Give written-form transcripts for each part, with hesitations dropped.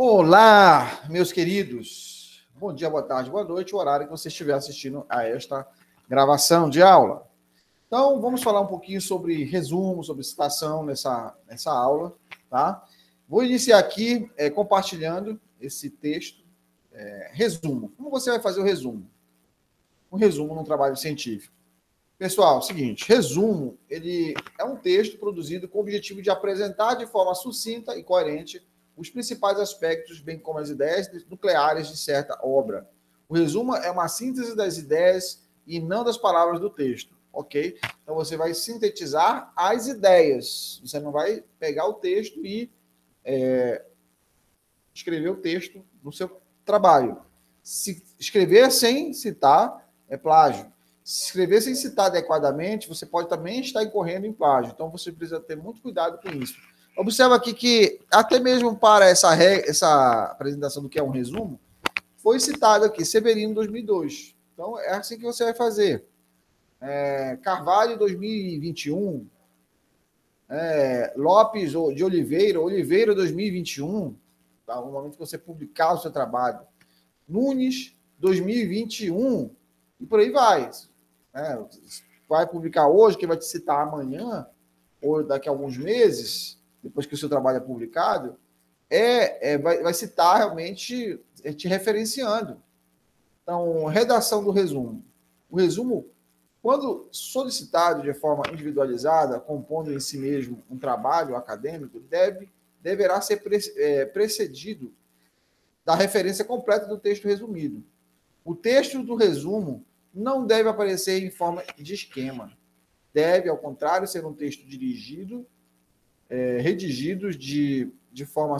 Olá, meus queridos. Bom dia, boa tarde, boa noite, o horário que você estiver assistindo a esta gravação de aula. Então, vamos falar um pouquinho sobre resumo, sobre citação nessa aula, tá? Vou iniciar aqui compartilhando esse texto. Resumo. Como você vai fazer o resumo? Um resumo num trabalho científico. Pessoal, é o seguinte, resumo, ele é um texto produzido com o objetivo de apresentar de forma sucinta e coerente os principais aspectos, bem como as ideias nucleares de certa obra. O resumo é uma síntese das ideias e não das palavras do texto, ok? Então, você vai sintetizar as ideias. Você não vai pegar o texto e escrever o texto no seu trabalho. Se escrever sem citar é plágio. Se escrever sem citar adequadamente, você pode também estar incorrendo em plágio. Então, você precisa ter muito cuidado com isso. Observa aqui que, até mesmo para essa apresentação do que é um resumo, foi citado aqui, Severino 2002. Então, é assim que você vai fazer. Carvalho 2021, Lopes de Oliveira 2021, tá? No momento que você publicar o seu trabalho. Nunes 2021, e por aí vai. Vai publicar hoje, que vai te citar amanhã, ou daqui a alguns meses, depois que o seu trabalho é publicado, vai citar realmente te referenciando. Então, redação do resumo. O resumo, quando solicitado de forma individualizada, compondo em si mesmo um trabalho acadêmico, deverá ser precedido da referência completa do texto resumido. O texto do resumo não deve aparecer em forma de esquema. Deve, ao contrário, ser um texto redigido de forma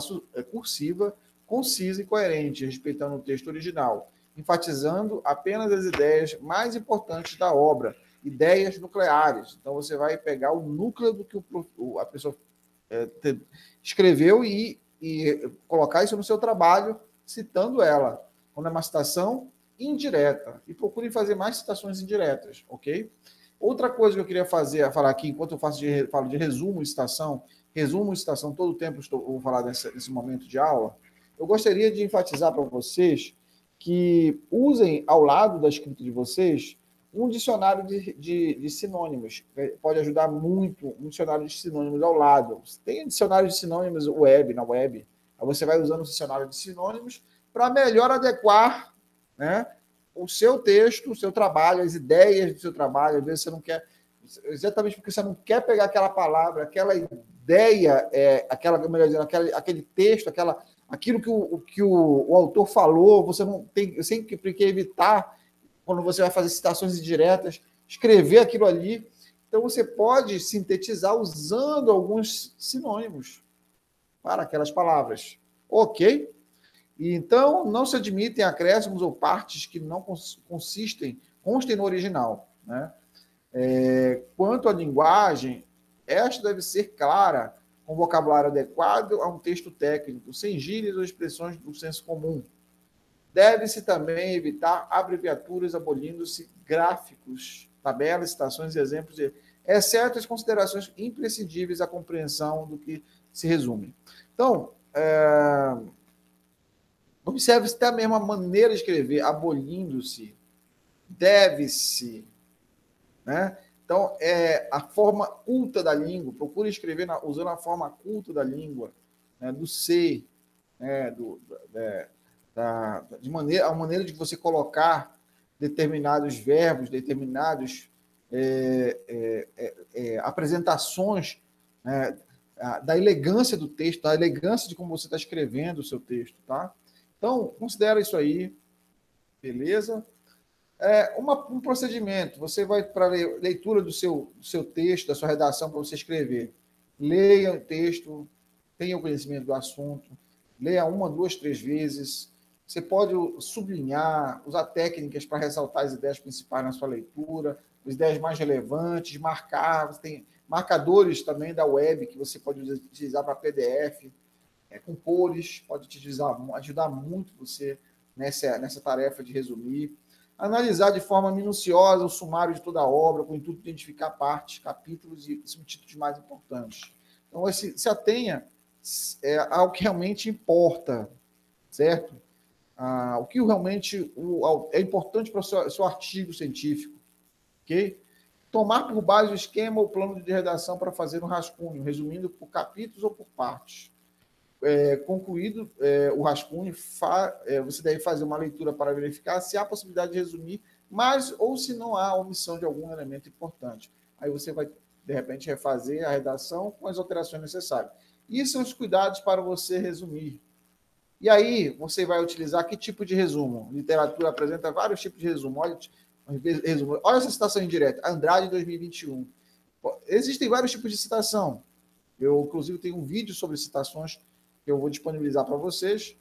cursiva, concisa e coerente, respeitando o texto original, enfatizando apenas as ideias mais importantes da obra, ideias nucleares. Então, você vai pegar o núcleo do que a pessoa escreveu e colocar isso no seu trabalho, citando ela. Quando é uma citação indireta. E procure fazer mais citações indiretas, ok? Outra coisa que eu queria falar aqui, enquanto eu falo de resumo e citação, todo o tempo vou falar nesse momento de aula, eu gostaria de enfatizar para vocês que usem ao lado da escrita de vocês um dicionário de sinônimos. Pode ajudar muito um dicionário de sinônimos ao lado. Tem dicionário de sinônimos na web. Aí você vai usando o dicionário de sinônimos para melhor adequar, né, o seu texto, o seu trabalho, as ideias do seu trabalho. Às vezes você não quer, exatamente porque você não quer pegar aquela palavra, aquela ideia, aquele texto, aquilo que o autor falou, você não tem, sempre que evitar, quando você vai fazer citações indiretas, escrever aquilo ali. Então, você pode sintetizar usando alguns sinônimos para aquelas palavras. Ok? Então, não se admitem acréscimos ou partes que não constem no original, né? Quanto à linguagem, esta deve ser clara, com vocabulário adequado a um texto técnico, sem gírias ou expressões do senso comum. Deve-se também evitar abreviaturas, abolindo-se gráficos, tabelas, citações e exemplos, exceto as considerações imprescindíveis à compreensão do que se resume. Então, observe-se até a mesma maneira de escrever, abolindo-se, deve-se, né? Então, a forma culta da língua, procure escrever usando a forma culta da língua, né, do ser, né, a maneira de você colocar determinados verbos, determinados apresentações, né, da elegância do texto, da elegância de como você está escrevendo o seu texto, tá? Então, considera isso aí, beleza? Um procedimento, você vai para a leitura do seu texto, da sua redação para você escrever. Leia o texto, tenha o conhecimento do assunto, leia 1, 2, 3 vezes. Você pode sublinhar, usar técnicas para ressaltar as ideias principais na sua leitura, as ideias mais relevantes, marcar. Você tem marcadores também da web que você pode utilizar para PDF, com cores, pode te ajudar muito você nessa tarefa de resumir. Analisar de forma minuciosa o sumário de toda a obra, com o intuito de identificar partes, capítulos e subtítulos mais importantes. Então, se atenha ao que realmente importa. certo? O que realmente é importante para o seu artigo científico, ok? Tomar por base o esquema ou plano de redação para fazer um rascunho, resumindo por capítulos ou por partes. Concluído o rascunho, você deve fazer uma leitura para verificar se há possibilidade de resumir, mas ou se não há omissão de algum elemento importante. Aí você vai, de repente, refazer a redação com as alterações necessárias. Isso são os cuidados para você resumir. E aí, você vai utilizar que tipo de resumo? Literatura apresenta vários tipos de resumo. Olha essa citação indireta. Andrade 2021. Existem vários tipos de citação. Eu, inclusive, tenho um vídeo sobre citações que eu vou disponibilizar para vocês.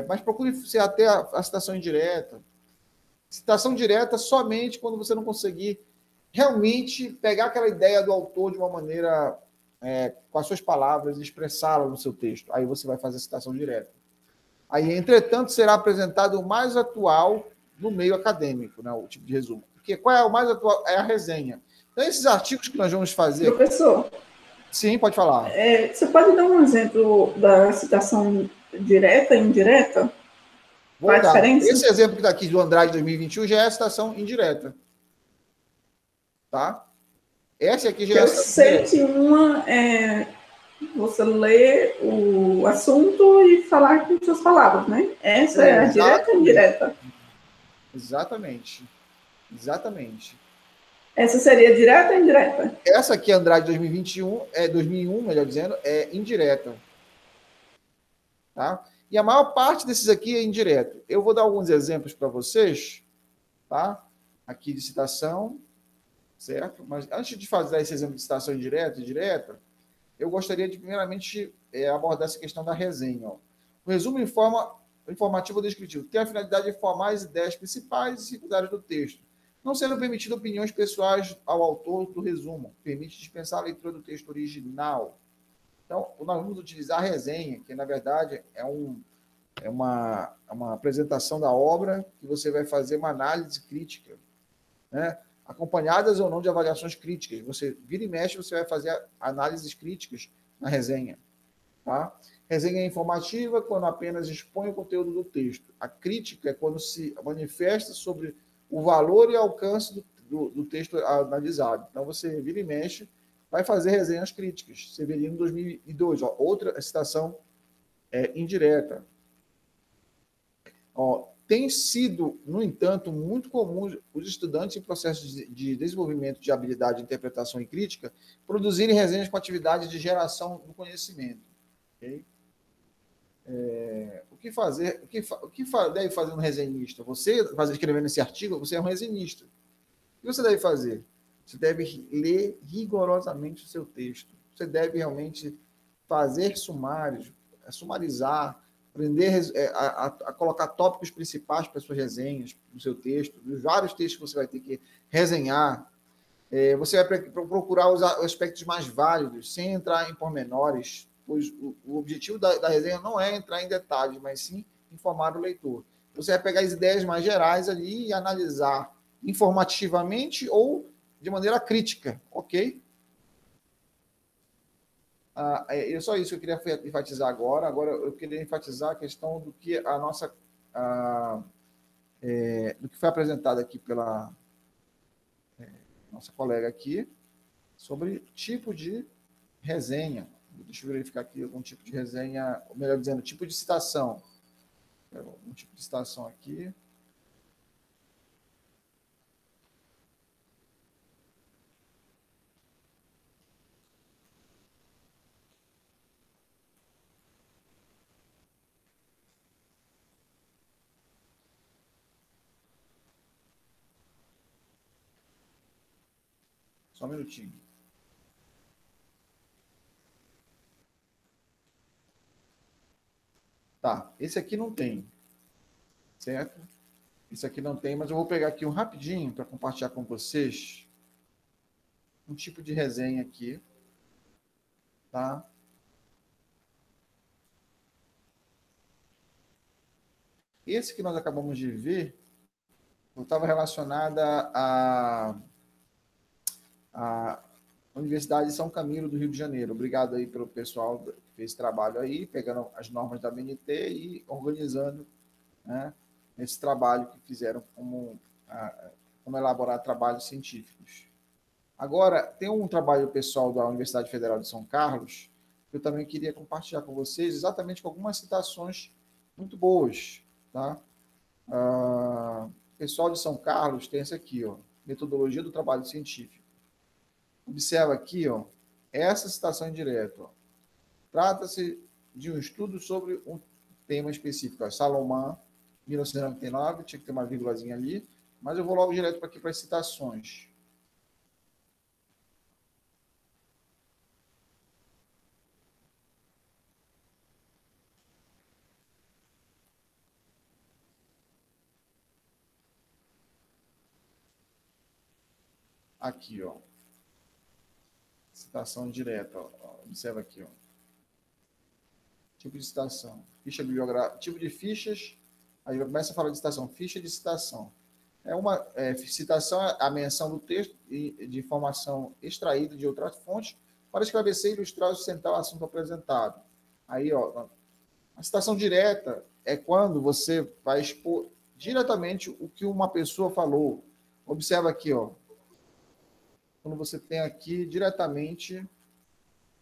Mas procure ser até a citação indireta. Citação direta somente quando você não conseguir realmente pegar aquela ideia do autor de uma maneira, com as suas palavras, e expressá-la no seu texto. Aí você vai fazer a citação direta. Aí, entretanto, será apresentado o mais atual no meio acadêmico, né, o tipo de resumo. Porque qual é o mais atual? É a resenha. Então, esses artigos que nós vamos fazer... Professor, Sim, pode falar. você pode dar um exemplo da citação direta e indireta? Qual Vou a dar. diferença? Esse exemplo que está aqui do Andrade 2021 já é a citação indireta. Tá? Essa aqui já Que é a eu citação sei indireta. que uma é você ler o assunto e falar com suas palavras, né? Essa é a direta ou Exatamente. indireta? Exatamente. Exatamente. Essa seria direta ou indireta? Essa aqui, Andrade 2021, 2001, melhor dizendo, é indireta. Tá? E a maior parte desses aqui é indireto. Eu vou dar alguns exemplos para vocês, tá? Aqui de citação, certo? Mas antes de fazer esse exemplo de citação indireta e direta, eu gostaria de, primeiramente, abordar essa questão da resenha. Ó. O resumo informativo ou descritivo tem a finalidade de informar as ideias principais e secundárias do texto, não sendo permitido opiniões pessoais ao autor do resumo. Permite dispensar a leitura do texto original. Então, nós vamos utilizar a resenha, que, na verdade, é uma apresentação da obra que você vai fazer uma análise crítica, né? Acompanhadas ou não de avaliações críticas. Você vira e mexe, você vai fazer análises críticas na resenha. Tá? Resenha informativa quando apenas expõe o conteúdo do texto. A crítica é quando se manifesta sobre o valor e alcance do texto analisado. Então, você vira e mexe, vai fazer resenhas críticas. Severino 2002, ó, outra citação indireta. Tem sido, no entanto, muito comum os estudantes em processos de desenvolvimento de habilidade de interpretação e crítica produzirem resenhas com atividades de geração do conhecimento. Okay? O que fazer? O que deve fazer um resenhista? Você, escrevendo esse artigo, você é um resenhista. O que você deve fazer? Você deve ler rigorosamente o seu texto. Você deve realmente fazer sumários, sumarizar, aprender a colocar tópicos principais para as suas resenhas, do seu texto, dos vários textos que você vai ter que resenhar. Você vai procurar os aspectos mais válidos, sem entrar em pormenores, pois o objetivo da resenha não é entrar em detalhes, mas sim informar o leitor. Você vai pegar as ideias mais gerais ali e analisar informativamente ou de maneira crítica, ok? É só isso que eu queria enfatizar agora. Agora eu queria enfatizar a questão do que a nossa, do que foi apresentado aqui pela nossa colega aqui sobre tipo de resenha. Deixa eu verificar aqui algum tipo de resenha, ou melhor dizendo, tipo de citação. Um tipo de citação aqui. Só um minutinho. Tá, esse aqui não tem, certo? Esse aqui não tem, mas eu vou pegar aqui um rapidinho para compartilhar com vocês um tipo de resenha aqui, tá? Esse que nós acabamos de ver estava relacionada a Universidade de São Camilo, do Rio de Janeiro. Obrigado aí pelo pessoal que fez esse trabalho aí, pegando as normas da BNT e organizando, né, esse trabalho que fizeram como elaborar trabalhos científicos. Agora, tem um trabalho pessoal da Universidade Federal de São Carlos, que eu também queria compartilhar com vocês, exatamente com algumas citações muito boas. Tá? Pessoal de São Carlos tem essa aqui, ó, Metodologia do Trabalho Científico. Observa aqui, ó, essa citação indireta. Trata-se de um estudo sobre um tema específico. Ó, Salomão, 1999, tinha que ter uma vírgulazinha ali, mas eu vou logo direto aqui para as citações. Aqui, ó. Citação direta, ó. Observa aqui, ó. Tipo de citação. Ficha bibliográfica, tipo de fichas. Aí começa a falar de citação. Ficha de citação. Citação é a menção do texto de informação extraída de outra fonte para esclarecer e ilustrar o sustentar o assunto apresentado. Aí, ó, a citação direta é quando você vai expor diretamente o que uma pessoa falou. Observa aqui, ó. Quando você tem aqui diretamente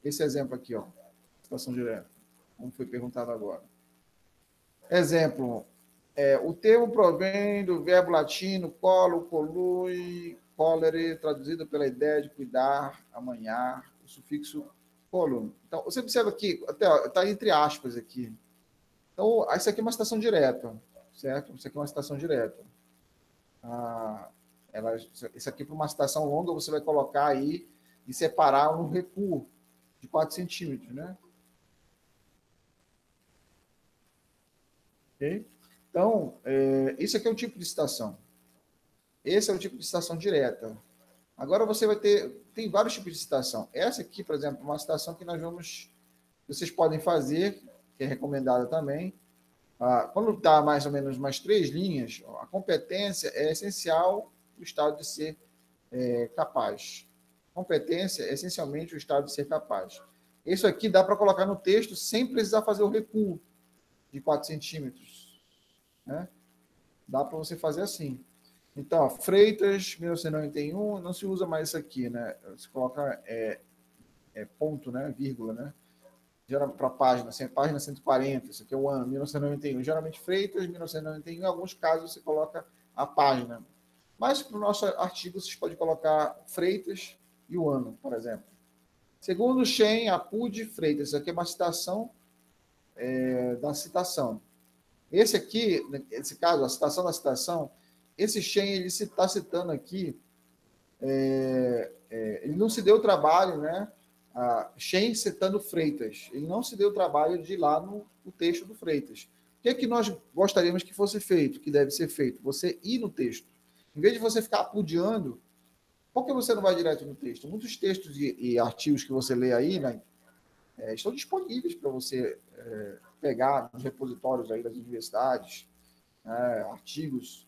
esse exemplo aqui, ó, citação direta, como foi perguntado agora. Exemplo, o termo provém do verbo latino colo, colui, colere, traduzido pela ideia de cuidar, amanhar, o sufixo colum. Então, você observa aqui, até está entre aspas aqui. Então, isso aqui é uma citação direta, certo? Isso aqui é uma citação direta. Isso aqui, para uma citação longa, você vai colocar aí e separar um recuo de 4 centímetros, né? Ok? Então, isso aqui é o tipo de citação. Esse é o tipo de citação direta. Agora você vai tem vários tipos de citação. Essa aqui, por exemplo, é uma citação que vocês podem fazer, que é recomendada também. Quando está mais ou menos umas 3 linhas, a competência é essencial o estado de ser capaz. Competência é essencialmente o estado de ser capaz. Isso aqui dá para colocar no texto sem precisar fazer o recuo de 4 centímetros. Né? Dá para você fazer assim. Então, ó, Freitas, 1991, não se usa mais isso aqui, né? Você coloca ponto, né? Vírgula, né? Para página 140, isso aqui é o ano, 1991. Geralmente Freitas, 1991, em alguns casos você coloca a página. Mas para o nosso artigo, vocês podem colocar Freitas e o ano, por exemplo. Segundo Shen, Apud, Freitas. Isso aqui é uma citação da citação. Esse aqui, nesse caso, a citação da citação, esse Shen, ele está citando aqui, ele não se deu o trabalho, né? Shen citando Freitas. Ele não se deu o trabalho de ir lá no texto do Freitas. O que é que nós gostaríamos que fosse feito, que deve ser feito? Você ir no texto. Em vez de você ficar apudiando, por que você não vai direto no texto? Muitos textos e artigos que você lê aí, né, estão disponíveis para você pegar nos repositórios aí das universidades, artigos,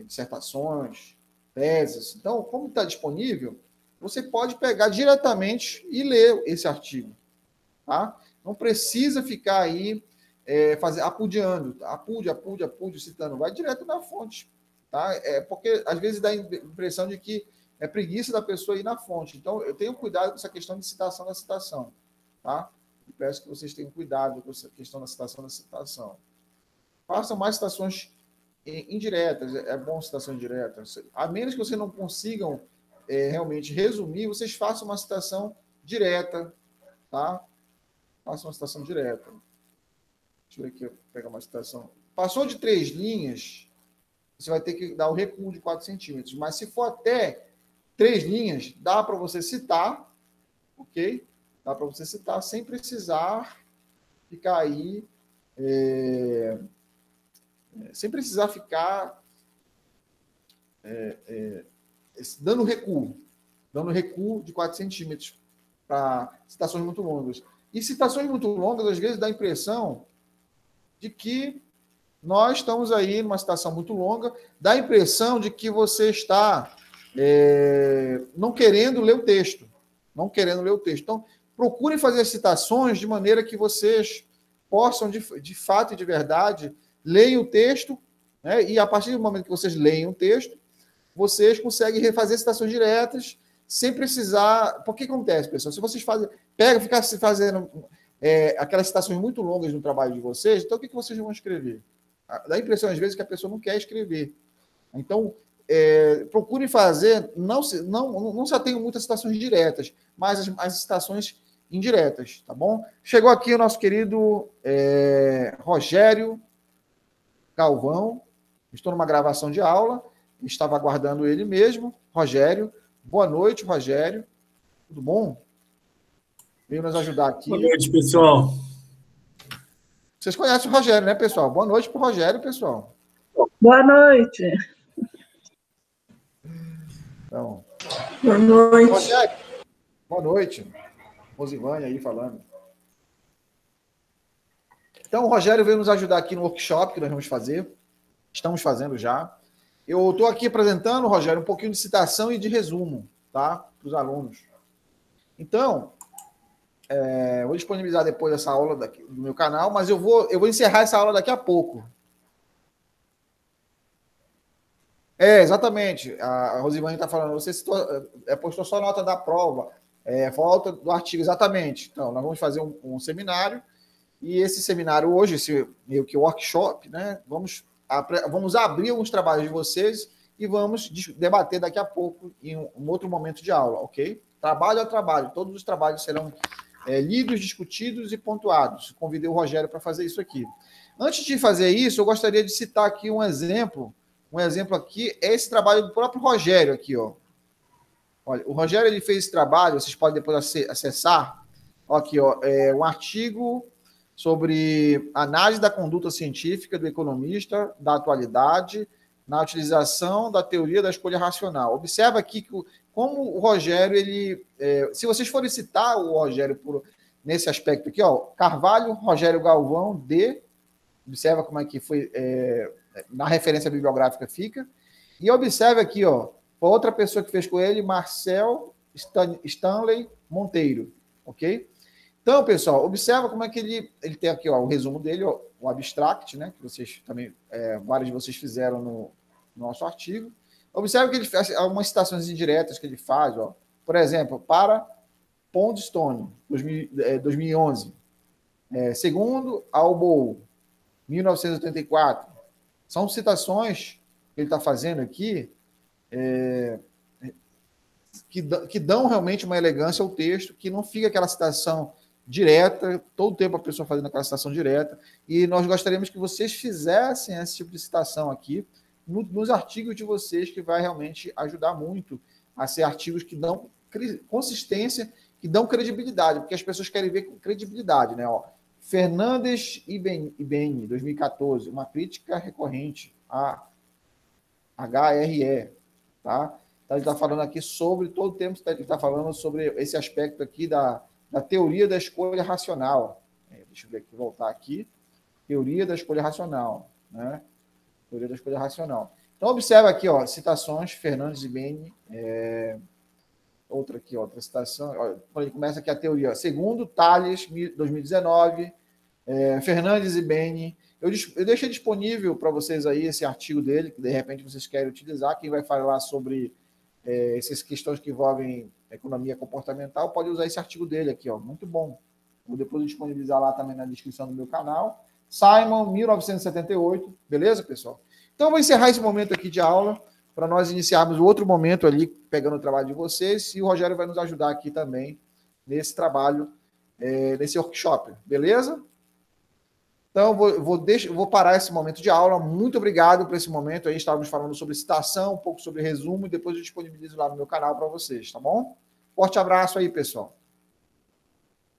dissertações, teses. Então, como está disponível, você pode pegar diretamente e ler esse artigo. Tá? Não precisa ficar aí apudiando, apude, citando. Vai direto na fonte. Tá? Porque, às vezes, dá a impressão de que é preguiça da pessoa ir na fonte. Então, eu tenho cuidado com essa questão de citação da citação. Tá? Eu peço que vocês tenham cuidado com essa questão da citação. Façam mais citações indiretas. É bom citação indireta. A menos que vocês não consigam realmente resumir, vocês façam uma citação direta. Tá? Façam uma citação direta. Deixa eu ver aqui, eu vou pegar uma citação. Passou de 3 linhas, você vai ter que dar o recuo de 4 centímetros. Mas se for até 3 linhas, dá para você citar, ok? Dá para você citar sem precisar ficar aí, sem precisar ficar dando recuo de 4 centímetros para citações muito longas. E citações muito longas, às vezes, dá a impressão de que nós estamos aí numa citação muito longa, dá a impressão de que você está não querendo ler o texto. não querendo ler o texto. Então, procurem fazer as citações de maneira que vocês possam, de fato e de verdade, leiam o texto, né? E a partir do momento que vocês leem o texto, vocês conseguem refazer citações diretas sem precisar... Porque acontece, pessoal? Se vocês ficar se fazendo aquelas citações muito longas no trabalho de vocês, então o que vocês vão escrever? Dá a impressão, às vezes, que a pessoa não quer escrever. Então, procurem fazer... Não se atenham muitas citações diretas, mas as citações indiretas, tá bom? Chegou aqui o nosso querido Rogério Galvão. Estou numa gravação de aula, estava aguardando ele mesmo. Rogério, boa noite, Rogério. Tudo bom? Veio nos ajudar aqui. Boa noite, pessoal. Vocês conhecem o Rogério, né, pessoal? Boa noite para o Rogério, pessoal. Boa noite. Então, boa noite. Rogério, boa noite. Rosivânia aí falando. Então, o Rogério veio nos ajudar aqui no workshop que nós vamos fazer. Estamos fazendo já. Eu estou aqui apresentando, Rogério, um pouquinho de citação e de resumo, tá? Para os alunos. Então, vou disponibilizar depois essa aula do meu canal, mas eu vou encerrar essa aula daqui a pouco. Exatamente. A Rosivânia está falando, você postou só nota da prova, falta do artigo, exatamente. Então, nós vamos fazer um seminário, e esse seminário hoje, esse meio que workshop, né? Vamos abrir alguns trabalhos de vocês e vamos debater daqui a pouco em um outro momento de aula, ok? Trabalho a trabalho, todos os trabalhos serão lidos, discutidos e pontuados. Convidei o Rogério para fazer isso aqui. Antes de fazer isso, eu gostaria de citar aqui um exemplo. Um exemplo aqui é esse trabalho do próprio Rogério aqui, ó. Olha, o Rogério ele fez esse trabalho, vocês podem depois acessar. Aqui, ó, um artigo sobre análise da conduta científica do economista da atualidade na utilização da teoria da escolha racional. Observa aqui como o Rogério, se vocês forem citar o Rogério nesse aspecto aqui, ó, Carvalho, Rogério Galvão, observa como é que foi, na referência bibliográfica fica, e observe aqui, ó, outra pessoa que fez com ele, Marcel Stanley Monteiro, ok? Então, pessoal, observa como é que ele tem aqui, ó, o resumo dele, ó, o abstract, né, que vocês também, vários de vocês fizeram no nosso artigo. Observa que ele faz algumas citações indiretas que ele faz, ó. Por exemplo, para Pondstone, 2011. Segundo, Albo, 1984. São citações que ele está fazendo aqui que dão realmente uma elegância ao texto, que não fica aquela citação direta, todo o tempo a pessoa fazendo aquela citação direta, e nós gostaríamos que vocês fizessem esse tipo de citação aqui nos artigos de vocês, que vai realmente ajudar muito a ser artigos que dão consistência, que dão credibilidade, porque as pessoas querem ver com credibilidade, né? Ó, Fernandes e Beni, 2014, uma crítica recorrente a HRE, tá? Então, ele está falando aqui sobre, todo o tempo ele está falando sobre esse aspecto aqui da teoria da escolha racional. Deixa eu ver aqui, voltar aqui. Teoria da escolha racional, né? Teoria da escolha racional. Então, observa aqui, ó, citações, Fernandes e Beni, outra aqui, outra citação, ó, ele começa aqui a teoria, ó, segundo Tales, 2019, Fernandes e Beni. Eu deixei disponível para vocês aí esse artigo dele, que de repente vocês querem utilizar. Quem vai falar sobre essas questões que envolvem economia comportamental pode usar esse artigo dele aqui, ó, muito bom. Vou depois disponibilizar lá também na descrição do meu canal. Simon, 1978, beleza, pessoal? Então, eu vou encerrar esse momento aqui de aula para nós iniciarmos o outro momento ali, pegando o trabalho de vocês, e o Rogério vai nos ajudar aqui também nesse trabalho, nesse workshop, beleza? Então, vou parar esse momento de aula. Muito obrigado por esse momento aí. Estávamos falando sobre citação, um pouco sobre resumo, e depois eu disponibilizo lá no meu canal para vocês, tá bom? Forte abraço aí, pessoal.